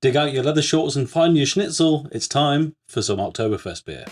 Dig out your leather shorts and find your schnitzel. It's time for some Oktoberfest beer.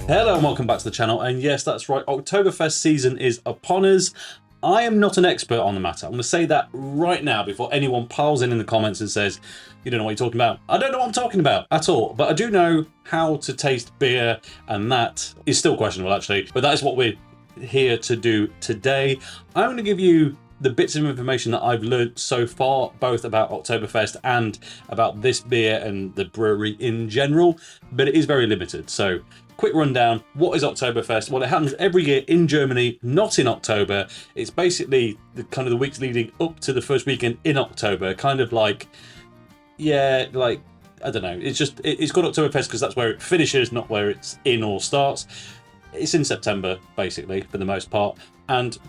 Hello and welcome back to the channel, and yes, that's right, Oktoberfest season is upon us. I am not an expert on the matter. I'm going to say that right now before anyone piles in the comments and says, you don't know what you're talking about. I don't know what I'm talking about at all, but I do know how to taste beer, and that is still questionable actually, but that is what we're here to do today. I'm going to give you the bits of information that I've learned so far, both about Oktoberfest and about this beer and the brewery in general, but it is very limited. So quick rundown, what is Oktoberfest? Well, it happens every year in Germany, not in October. It's basically the kind of the weeks leading up to the first weekend in October, kind of like, yeah, like, I don't know. It's just, it's called Oktoberfest because that's where it finishes, not where it's in or starts. It's in September, basically, for the most part. And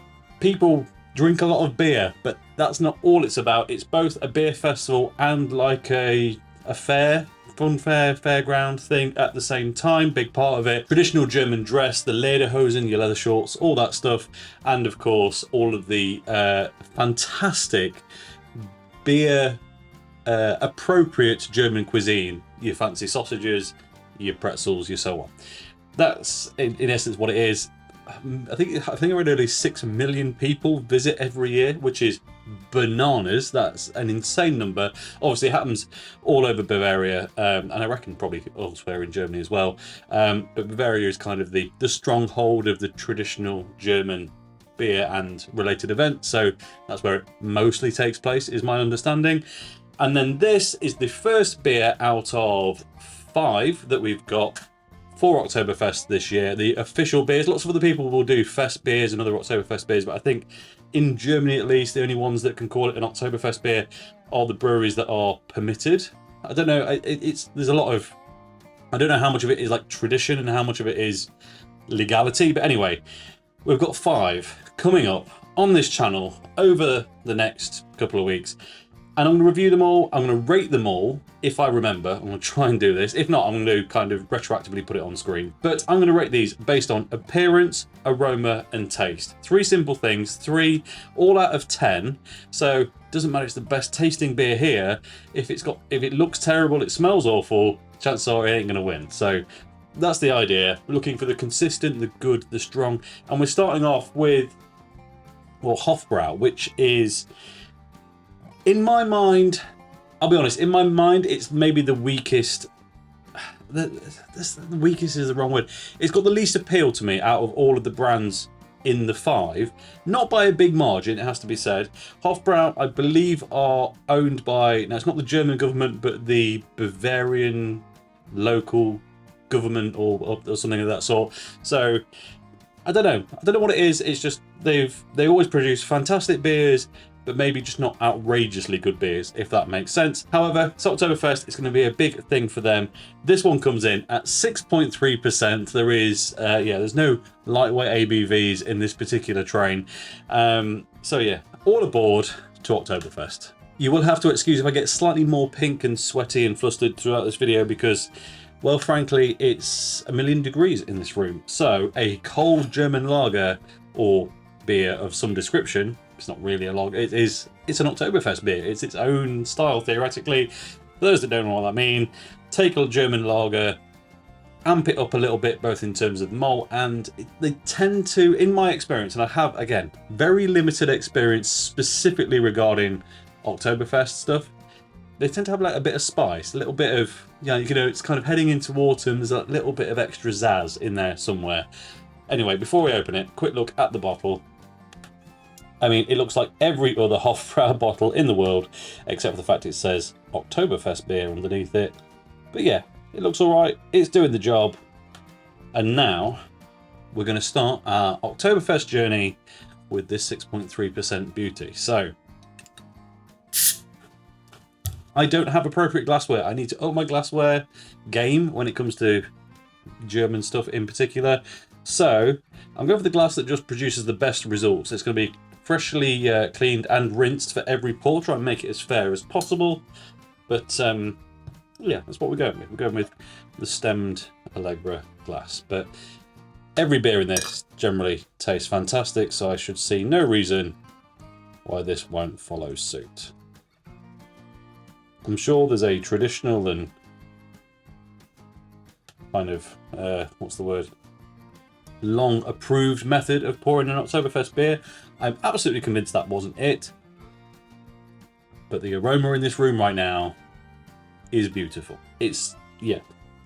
people drink a lot of beer, but that's not all it's about. It's both a beer festival and like a fair, fun fair, fairground thing at the same time. Big part of it. Traditional German dress, the lederhosen, your leather shorts, all that stuff. And of course, all of the fantastic beer appropriate German cuisine. Your fancy sausages, your pretzels, your so on. That's in essence what it is. I think I read earlier 6 million people visit every year, which is bananas. That's an insane number. Obviously, it happens all over Bavaria, and I reckon probably elsewhere in Germany as well. But Bavaria is kind of the stronghold of the traditional German beer and related events. So that's where it mostly takes place, is my understanding. And then this is the first beer out of 5 that we've got for Oktoberfest this year. The official beers. Lots of other people will do fest beers and other Oktoberfest beers, but I think in Germany at least, the only ones that can call it an Oktoberfest beer are the breweries that are permitted. I don't know, there's a lot of, I don't know how much of it is like tradition and how much of it is legality, but anyway, we've got 5 coming up on this channel over the next couple of weeks. And I'm going to review them all, I'm going to rate them all, if I remember. I'm going to try and do this. If not, I'm going to kind of retroactively put it on screen. But I'm going to rate these based on appearance, aroma, and taste. 3 simple things, 3 all out of 10. So it doesn't matter if it's the best tasting beer here. If it looks terrible, it smells awful, chances are it ain't going to win. So that's the idea. We're looking for the consistent, the good, the strong. And we're starting off with, well, Hofbrau, which is, in my mind, I'll be honest, in my mind, it's maybe the weakest. The weakest is the wrong word. It's got the least appeal to me out of all of the brands in the 5. Not by a big margin, it has to be said. Hofbrau, I believe, are owned by, now it's not the German government, but the Bavarian local government or something of that sort. So, I don't know what it is. It's just they always produce fantastic beers, but maybe just not outrageously good beers, if that makes sense. However, it's Oktoberfest, it's going to be a big thing for them. This one comes in at 6.3%. There is, there's no lightweight ABVs in this particular train. So yeah, all aboard to Oktoberfest. You will have to excuse if I get slightly more pink and sweaty and flustered throughout this video because, well, frankly, it's 1,000,000 degrees in this room. So a cold German lager or beer of some description, it's not really a lager, it's an Oktoberfest beer. It's its own style, theoretically. For those that don't know what that means, take a German lager, amp it up a little bit, both in terms of malt, and they tend to, in my experience, and I have, again, very limited experience specifically regarding Oktoberfest stuff, they tend to have like a bit of spice, a little bit of, it's kind of heading into autumn, there's a little bit of extra zazz in there somewhere. Anyway, before we open it, quick look at the bottle. I mean, it looks like every other Hofbrau bottle in the world, except for the fact it says Oktoberfest beer underneath it. But yeah, it looks all right. It's doing the job. And now we're going to start our Oktoberfest journey with this 6.3% beauty. So I don't have appropriate glassware. I need to up my glassware game when it comes to German stuff in particular. So I'm going for the glass that just produces the best results. It's going to be freshly cleaned and rinsed for every pour. Try and make it as fair as possible. But yeah, that's what we're going with. We're going with the stemmed Allegra glass. But every beer in this generally tastes fantastic, so I should see no reason why this won't follow suit. I'm sure there's a traditional and kind of, what's the word? Long approved method of pouring an Oktoberfest beer. I'm absolutely convinced that wasn't it. But the aroma in this room right now is beautiful. It's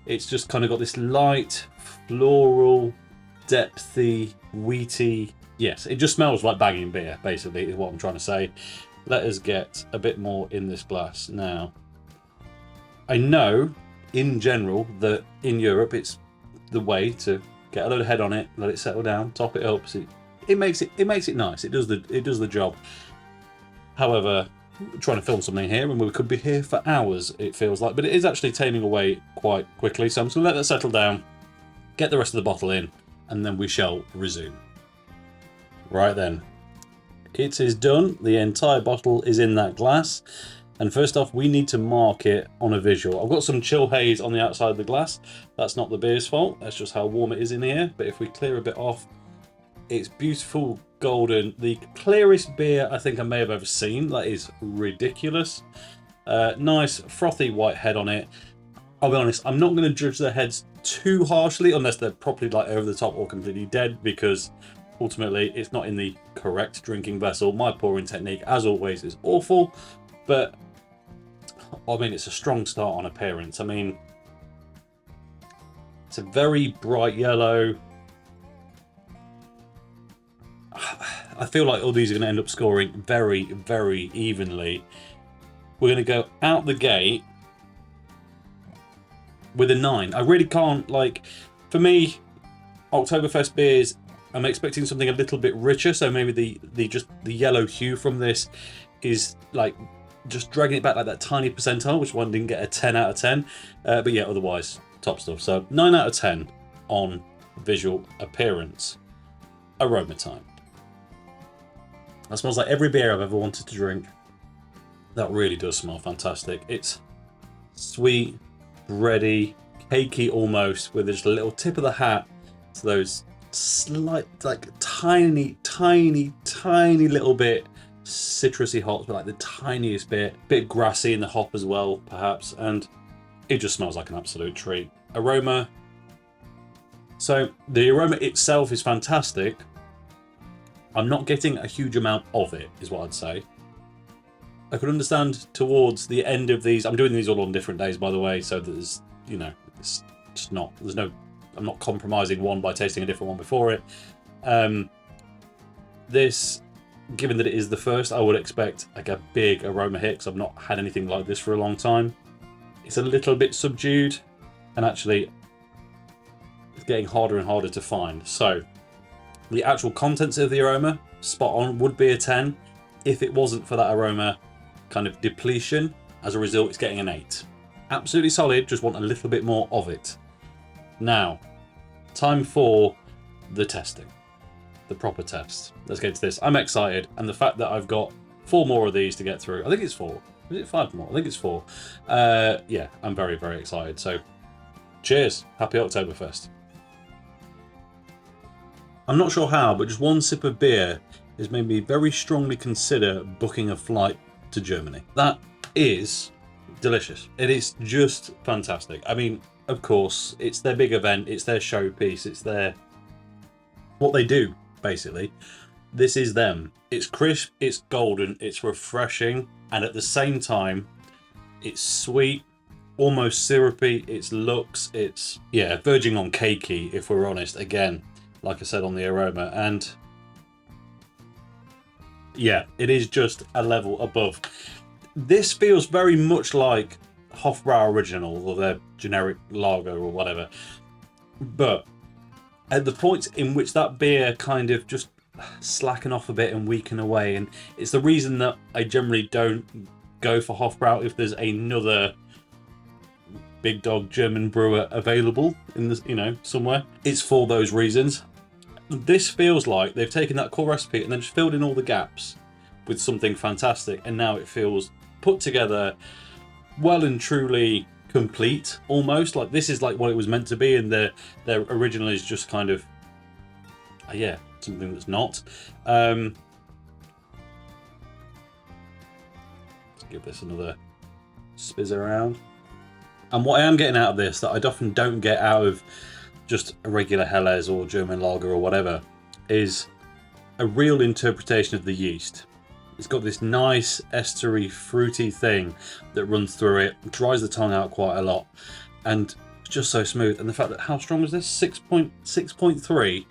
just kind of got this light, floral, depthy, wheaty. Yes, it just smells like banging beer, basically, is what I'm trying to say. Let us get a bit more in this glass now. I know, in general, that in Europe it's the way to get a load of head on it, let it settle down, top it up. So it makes it nice. It does the job. However, we're trying to film something here, and we could be here for hours. It feels like, but it is actually taming away quite quickly. So I'm just gonna let that settle down, get the rest of the bottle in, and then we shall resume. Right then, it is done. The entire bottle is in that glass. And first off, we need to mark it on a visual. I've got some chill haze on the outside of the glass. That's not the beer's fault. That's just how warm it is in here. But if we clear a bit off, it's beautiful golden. The clearest beer I think I may have ever seen. That is ridiculous. Nice frothy white head on it. I'll be honest, I'm not going to judge their heads too harshly unless they're properly like over the top or completely dead, because ultimately it's not in the correct drinking vessel. My pouring technique, as always, is awful. But I mean, it's a strong start on appearance. I mean, it's a very bright yellow. I feel like all these are going to end up scoring very, very evenly. We're going to go out the gate with a 9. I really can't, like, for me, Oktoberfest beers, I'm expecting something a little bit richer. So maybe the yellow hue from this is like just dragging it back like that tiny percentile, which one didn't get a 10 out of 10. But yeah, otherwise, top stuff. So 9 out of 10 on visual appearance. Aroma time. That smells like every beer I've ever wanted to drink. That really does smell fantastic. It's sweet, bready, cakey almost, with just a little tip of the hat to those slight, like tiny little bit citrusy hops, but like the tiniest bit grassy in the hop as well, perhaps, and it just smells like an absolute treat. Aroma. So the aroma itself is fantastic. I'm not getting a huge amount of it, is what I'd say. I could understand towards the end of these. I'm doing these all on different days, by the way, so there's, you know, it's just not, there's no, I'm not compromising one by tasting a different one before it. This, given that it is the first, I would expect like a big aroma hit, because I've not had anything like this for a long time. It's a little bit subdued, and actually it's getting harder and harder to find. So the actual contents of the aroma, spot on, would be a 10. If it wasn't for that aroma kind of depletion, as a result, it's getting an 8. Absolutely solid, just want a little bit more of it. Now, time for the testing. The proper test. Let's get to this. I'm excited, and the fact that I've got 4 more of these to get through. I think it's 4. Is it 5 more? I think it's 4. Yeah, I'm very, very excited. So, cheers. Happy Oktoberfest. I'm not sure how, but just one sip of beer has made me very strongly consider booking a flight to Germany. That is delicious. It is just fantastic. I mean, of course, it's their big event, it's their showpiece, it's their what they do, basically. This is them. It's crisp, it's golden, it's refreshing, and at the same time, it's sweet, almost syrupy, it's looks, it's, yeah, verging on cakey, if we're honest, again, like I said on the aroma, and yeah, it is just a level above. This feels very much like Hofbrau Original, or their generic lager or whatever, but at the points in which that beer kind of just slacken off a bit and weaken away, and it's the reason that I generally don't go for Hofbrau if there's another big dog German brewer available in the, you know, somewhere. It's for those reasons. This feels like they've taken that core recipe and then just filled in all the gaps with something fantastic, and now it feels put together, well and truly complete, almost. Like this is like what it was meant to be, and their original is just kind of yeah, something that's not. Let's give this another spizz around. And what I am getting out of this that I often don't get out of just a regular Helles or German lager or whatever is a real interpretation of the yeast. It's got this nice estery, fruity thing that runs through it, dries the tongue out quite a lot, and it's just so smooth. And the fact that, how strong is this? 6.3.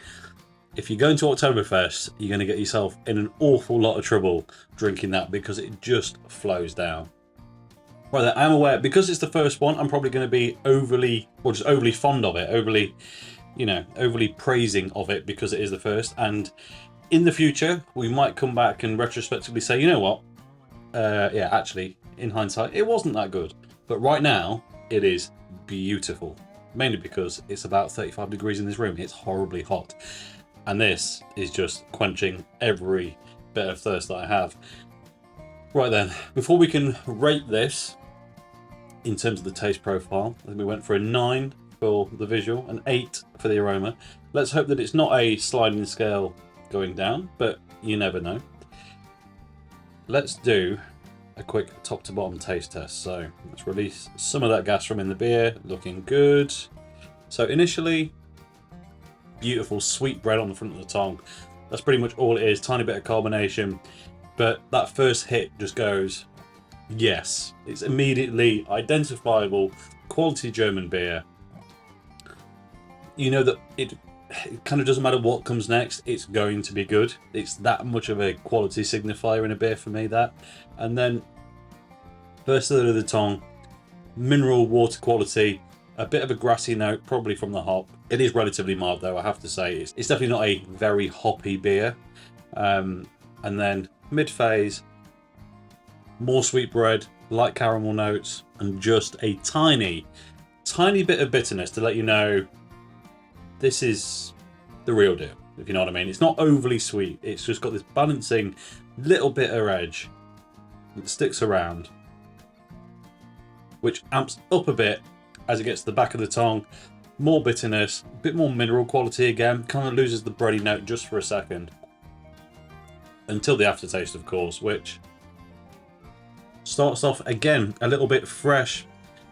If you go into Oktoberfest, you're going to get yourself in an awful lot of trouble drinking that because it just flows down. Right then, I'm aware, because it's the first one, I'm probably going to be overly fond of it, overly praising of it because it is the first. And in the future, we might come back and retrospectively say, you know what? Yeah, actually, in hindsight, it wasn't that good. But right now, it is beautiful. Mainly because it's about 35 degrees in this room. It's horribly hot. And this is just quenching every bit of thirst that I have. Right then, before we can rate this in terms of the taste profile, I think we went for a 9 for the visual, an 8 for the aroma. Let's hope that it's not a sliding scale going down, but you never know. Let's do a quick top to bottom taste test. So let's release some of that gas from in the beer. Looking good. So initially, beautiful sweet bread on the front of the tongue. That's pretty much all it is. Tiny bit of carbonation, but that first hit just goes, yes. It's immediately identifiable quality German beer. You know that it kind of doesn't matter what comes next, it's going to be good. It's that much of a quality signifier in a beer for me, that. And then first third of the tongue, mineral water quality, a bit of a grassy note, probably from the hop. It is relatively mild though, I have to say. It's definitely not a very hoppy beer. And then mid-phase, more sweet bread, light caramel notes, and just a tiny bit of bitterness to let you know this is the real deal, if you know what I mean. It's not overly sweet. It's just got this balancing little bitter edge that sticks around, which amps up a bit as it gets to the back of the tongue. More bitterness, a bit more mineral quality again. Kind of loses the bready note just for a second. Until the aftertaste, of course, which starts off again a little bit fresh,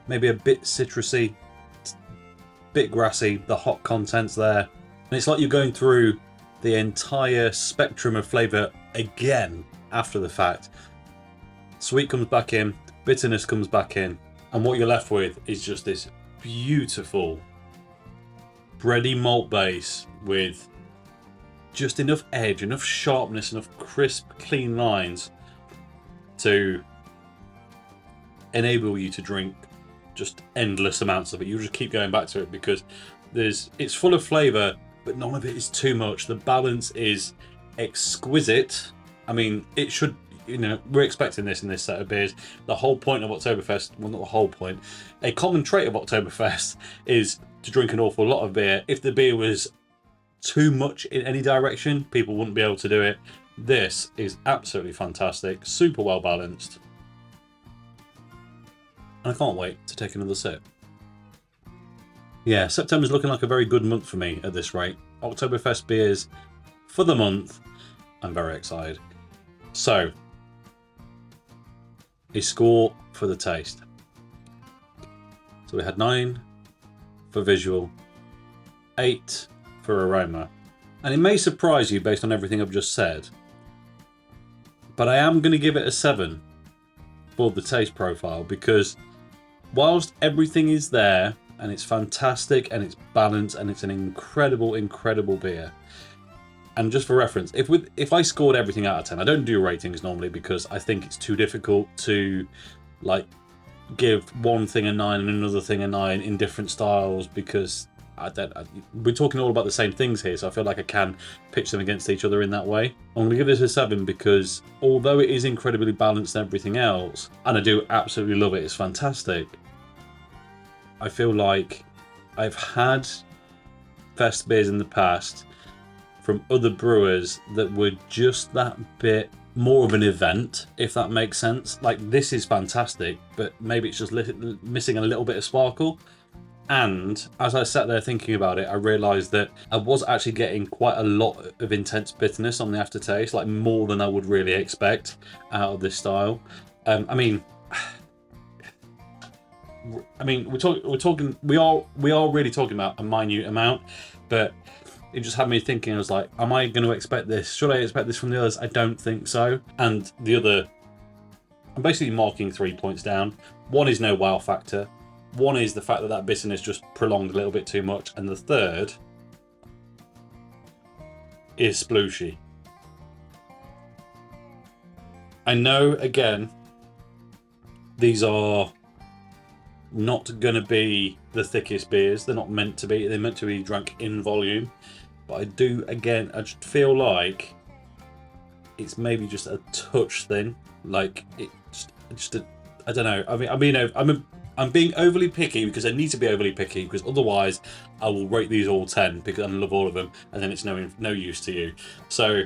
maybe a bit citrusy, bit grassy, the hot contents there. And it's like you're going through the entire spectrum of flavour again after the fact. Sweet comes back in, bitterness comes back in, and what you're left with is just this beautiful bready malt base with just enough edge, enough sharpness, enough crisp, clean lines to enable you to drink just endless amounts of it. You just keep going back to it because it's full of flavour, but none of it is too much. The balance is exquisite. I mean, it should, you know, we're expecting this in this set of beers. The whole point of Oktoberfest, well, not the whole point, a common trait of Oktoberfest is to drink an awful lot of beer. If the beer was too much in any direction, people wouldn't be able to do it. This is absolutely fantastic, super well balanced. And I can't wait to take another sip. Yeah, September's looking like a very good month for me at this rate. Oktoberfest beers for the month. I'm very excited. So, a score for the taste. So we had 9 for visual, 8 for aroma. And it may surprise you based on everything I've just said, but I am going to give it a 7 for the taste profile, because whilst everything is there and it's fantastic and it's balanced and it's an incredible, incredible beer. And just for reference, if I scored everything out of 10, I don't do ratings normally because I think it's too difficult to like give one thing a 9 and another thing a 9 in different styles, because we're talking all about the same things here, so I feel like I can pitch them against each other in that way. I'm going to give this a 7 because although it is incredibly balanced and everything else, and I do absolutely love it, it's fantastic, I feel like I've had fest beers in the past from other brewers that were just that bit more of an event, if that makes sense. Like, this is fantastic, but maybe it's just missing a little bit of sparkle. And as I sat there thinking about it, I realised that I was actually getting quite a lot of intense bitterness on the aftertaste, like more than I would really expect out of this style. I mean, we are really talking about a minute amount, but it just had me thinking. I was like, am I going to expect this? Should I expect this from the others? I don't think so. And the other, I'm basically marking 3 points down. One is no wow factor. One is the fact that that bitterness just prolonged a little bit too much. And the third is splooshy. I know, again, these are not going to be the thickest beers. They're not meant to be. They're meant to be drunk in volume. But I do, again, I just feel like it's maybe just a touch thin. Like, I don't know. I'm being overly picky because I need to be overly picky, because otherwise I will rate these all 10 because I love all of them, and then it's no use to you. So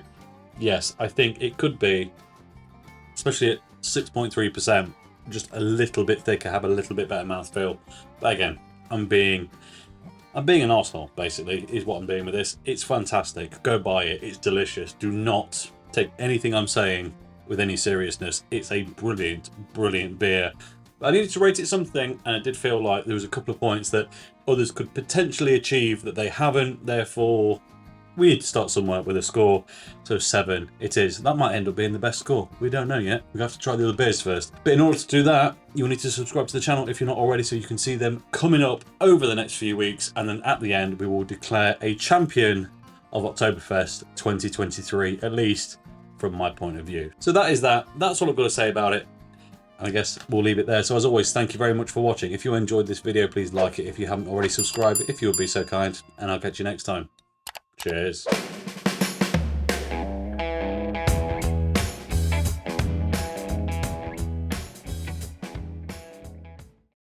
yes, I think it could be, especially at 6.3%, just a little bit thicker, have a little bit better mouthfeel. But again, I'm being an arsehole, basically, is what I'm being with this. It's fantastic. Go buy it. It's delicious. Do not take anything I'm saying with any seriousness. It's a brilliant, brilliant beer. I needed to rate it something, and it did feel like there was a couple of points that others could potentially achieve that they haven't. Therefore, we need to start somewhere with a score. So 7 it is. That might end up being the best score. We don't know yet. We have to try the other beers first. But in order to do that, you'll need to subscribe to the channel if you're not already, so you can see them coming up over the next few weeks. And then at the end, we will declare a champion of Oktoberfest 2023, at least from my point of view. So that is that. That's all I've got to say about it. I guess we'll leave it there. So as always, thank you very much for watching. If you enjoyed this video, please like it. If you haven't already, subscribe if you would be so kind, and I'll catch you next time. Cheers.